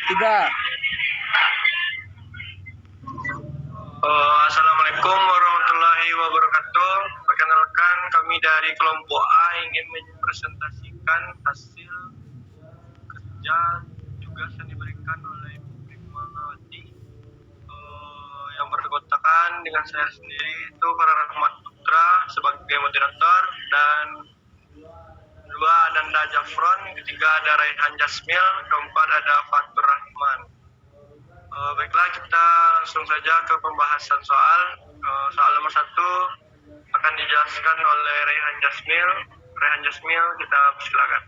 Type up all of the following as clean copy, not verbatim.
3. Assalamualaikum warahmatullahi wabarakatuh. Perkenalkan, kami dari kelompok A ingin mempresentasikan hasil kerja tugas yang diberikan oleh Bu Hikmawati yang beranggotakan dengan saya sendiri itu Rahmat Putra sebagai moderator, dan dua Ananda Jafron, ketiga ada Raihan Jasmil, keempat ada Fatur Rahman. Baiklah, kita langsung saja ke pembahasan soal. Soal nomor 1 akan dijelaskan oleh Raihan Jasmil. Raihan Jasmil, kita silakan.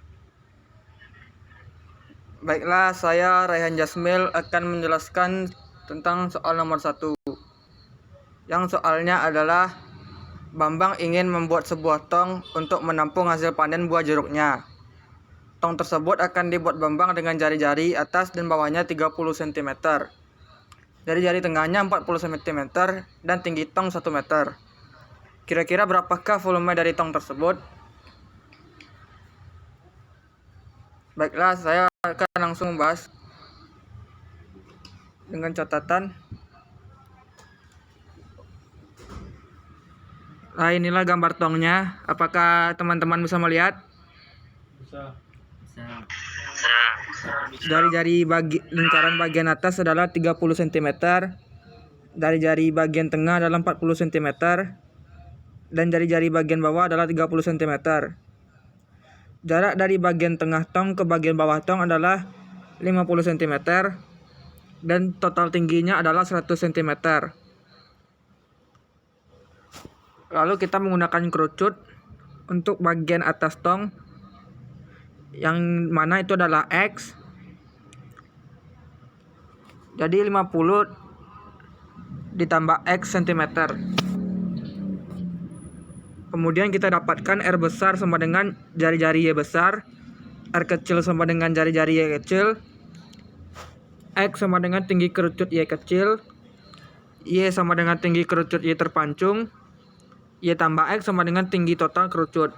Baiklah, saya Raihan Jasmil akan menjelaskan tentang soal nomor 1. Yang soalnya adalah Bambang ingin membuat sebuah tong untuk menampung hasil panen buah jeruknya. Tong tersebut akan dibuat Bambang dengan jari-jari atas dan bawahnya 30 cm. Jari-jari tengahnya 40 cm dan tinggi tong 1 meter. Kira-kira berapakah volume dari tong tersebut? Baiklah, saya akan langsung membahas dengan catatan. Nah, inilah gambar tongnya. Apakah teman-teman bisa melihat? Bisa. Dari jari lingkaran bagian atas adalah 30 cm, dari jari bagian tengah adalah 40 cm, dan jari-jari bagian bawah adalah 30 cm. Jarak dari bagian tengah tong ke bagian bawah tong adalah 50 cm, dan total tingginya adalah 100 cm. Lalu kita menggunakan kerucut untuk bagian atas tong, yang mana itu adalah X. Jadi 50 ditambah X cm. Kemudian kita dapatkan R besar sama dengan jari-jari Y besar, R kecil sama dengan jari-jari Y kecil, X sama dengan tinggi kerucut Y kecil, Y sama dengan tinggi kerucut Y terpancung, Y tambah X sama dengan tinggi total kerucut.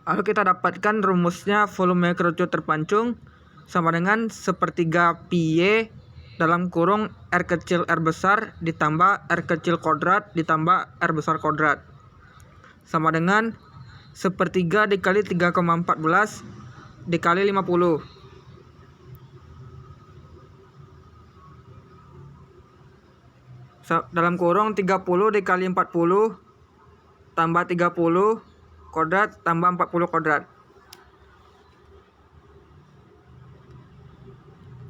Lalu kita dapatkan rumusnya volume kerucut terpancung sama dengan sepertiga pi Y dalam kurung R kecil R besar ditambah R kecil kuadrat ditambah R besar kuadrat, sama dengan sepertiga dikali 3,14 dikali 50. Dalam kurung 30 dikali 40 tambah 30 kuadrat tambah 40 kuadrat,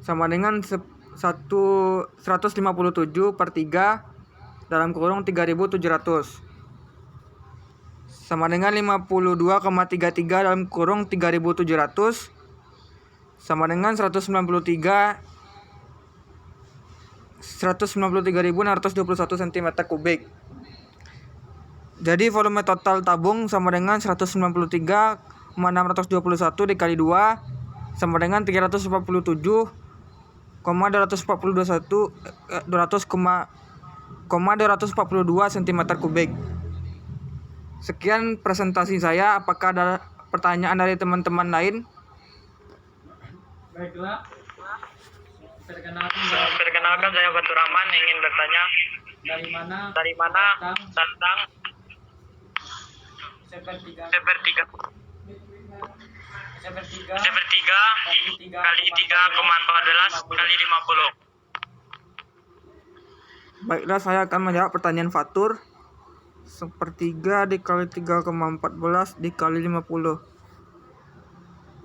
sama dengan 157 per 3 dalam kurung 3700, sama dengan 52,33 dalam kurung 3700, sama dengan 193.621 cm3. Jadi volume total tabung sama dengan 193,621 dikali 2 sama dengan 347,242 cm3. Sekian presentasi saya. Apakah ada pertanyaan dari teman-teman lain? Baiklah. Perkenalkan, saya Fatur Rahman ingin bertanya dari mana tentang sepertiga kali 3,14 kali 50. Baiklah, saya akan menjawab pertanyaan Fatur. Sepertiga dikali 3,14 dikali 50.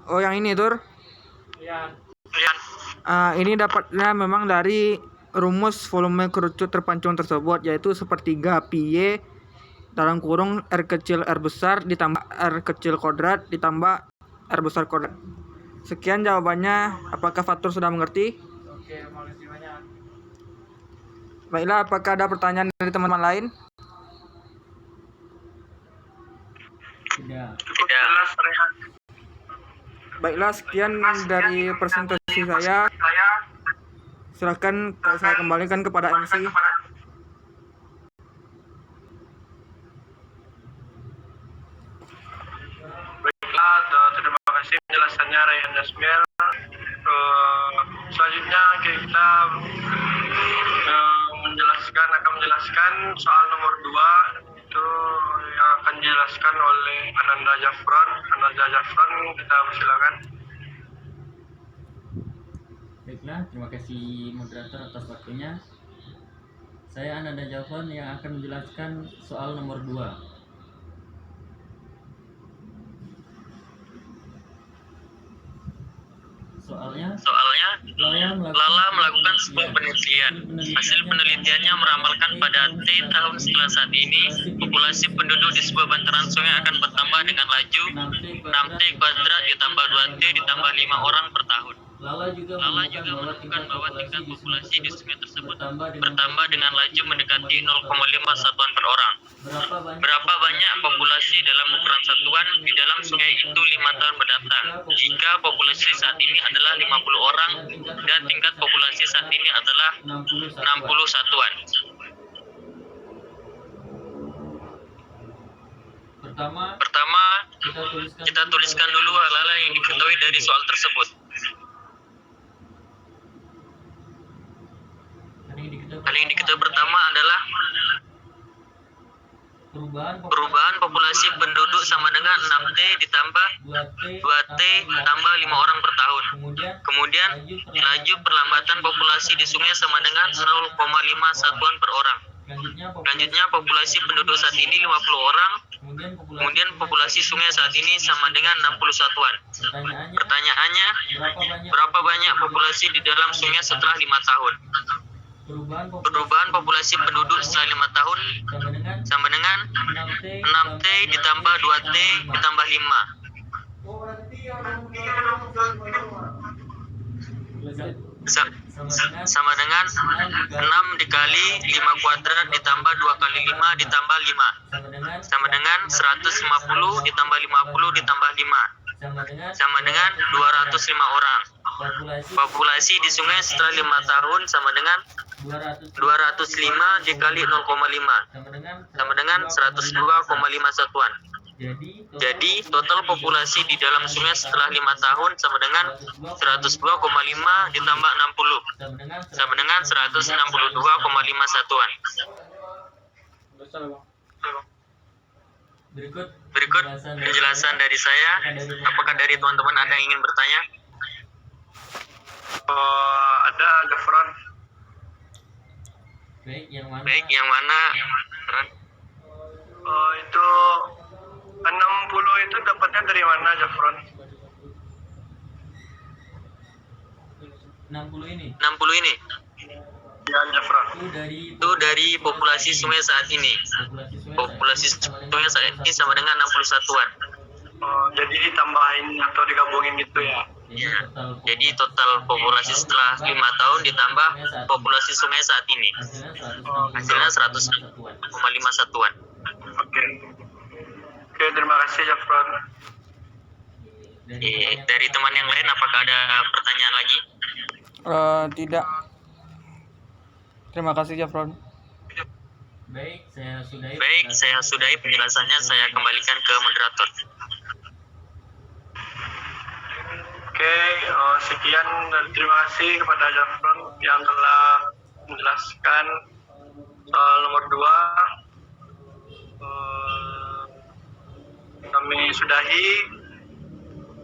Oh, yang ini, Tur? Iya. Ini dapatnya memang dari rumus volume kerucut terpancung tersebut, yaitu sepertiga pi Y dalam kurung R kecil R besar ditambah R kecil kuadrat ditambah R besar kuadrat. Sekian jawabannya. Apakah Fatur sudah mengerti? Oke, makasih banyak. Baiklah, apakah ada pertanyaan dari teman-teman lain? Tidak. Jelas, Rehan. Baiklah, sekian dari presentasi saya. Silakan saya kembalikan kepada MC. Baiklah, terima kasih penjelasannya Raihan Jasmil. soal nomor 2 itu yang akan dijelaskan oleh Ananda Jafron. Ananda Jafron, kita persilakan. Baiklah, terima kasih moderator atas waktunya. Saya Ananda Jafron yang akan menjelaskan soal nomor 2. Soalnya, Lala melakukan sebuah penelitian. Hasil penelitiannya meramalkan pada T tahun setelah saat ini, populasi penduduk di sebuah bantaran sungai akan bertambah dengan laju 6T kuadrat ditambah 2T ditambah 5 orang per tahun. Lala juga menemukan bahwa tingkat populasi di sungai tersebut bertambah dengan laju mendekati 0,5 satuan per orang. Berapa banyak populasi dalam ukuran satuan di dalam sungai itu 5 tahun mendatang? Jika populasi saat ini adalah 50 orang dan tingkat populasi saat ini adalah 60 satuan. Pertama, kita tuliskan dulu hal-hal yang diketahui dari soal tersebut. Hal yang diketahui pertama adalah perubahan populasi penduduk sama dengan 6T ditambah 2T tambah 5 orang per tahun. Kemudian, laju perlambatan populasi di sungai sama dengan 0,5 satuan per orang. Selanjutnya, populasi penduduk saat ini 50 orang. Kemudian, populasi sungai saat ini sama dengan 60 satuan. Pertanyaannya, berapa banyak populasi di dalam sungai setelah 5 tahun? Perubahan populasi penduduk setelah 5 tahun sama dengan 6T ditambah 2T ditambah 5. Sama dengan 6 dikali 5 kuadrat ditambah 2 kali 5 ditambah 5. Sama dengan 150 ditambah 50 ditambah 5. Sama dengan 205 orang. Populasi di sungai setelah 5 tahun sama dengan 205 dikali 0,5 sama dengan 102,5 satuan. Jadi total populasi di dalam sungai setelah 5 tahun sama dengan 102,5 ditambah 60 sama dengan 162,5 satuan. Berikut penjelasan dari saya. Apakah dari teman-teman ada yang ingin bertanya? Ada Jafron. Baik, yang mana? Itu 60 itu dapatnya dari mana, Jafron? 60 ini. Ya, Jafron. Itu dari populasi sungai saat ini. Populasi sungai saat ini sama dengan 60 satuan. Jadi ditambahin atau digabungin gitu ya? Ya, jadi total populasi setelah 5 tahun ditambah populasi sungai saat ini. Hasilnya 100,5 satuan. Oke, terima kasih Jafron. Dari teman yang lain, apakah ada pertanyaan lagi? Tidak. Terima kasih Jafron. Baik, saya sudahi penjelasannya. Saya kembalikan ke moderator. Oke, sekian dan terima kasih kepada Jafron yang telah menjelaskan soal nomor 2. Kami sudahi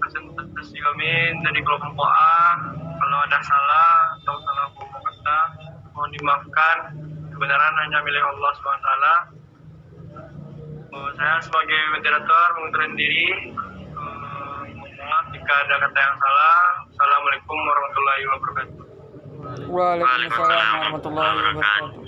presentasi kami dari kelompok A. Kalau ada salah atau salah kata, mohon dimaafkan. Kebenaran hanya milik Allah SWT. Saya sebagai moderator mengundurkan diri. Maaf jika ada kata yang salah. Assalamualaikum warahmatullahi wabarakatuh. Waalaikumsalam warahmatullahi wabarakatuh.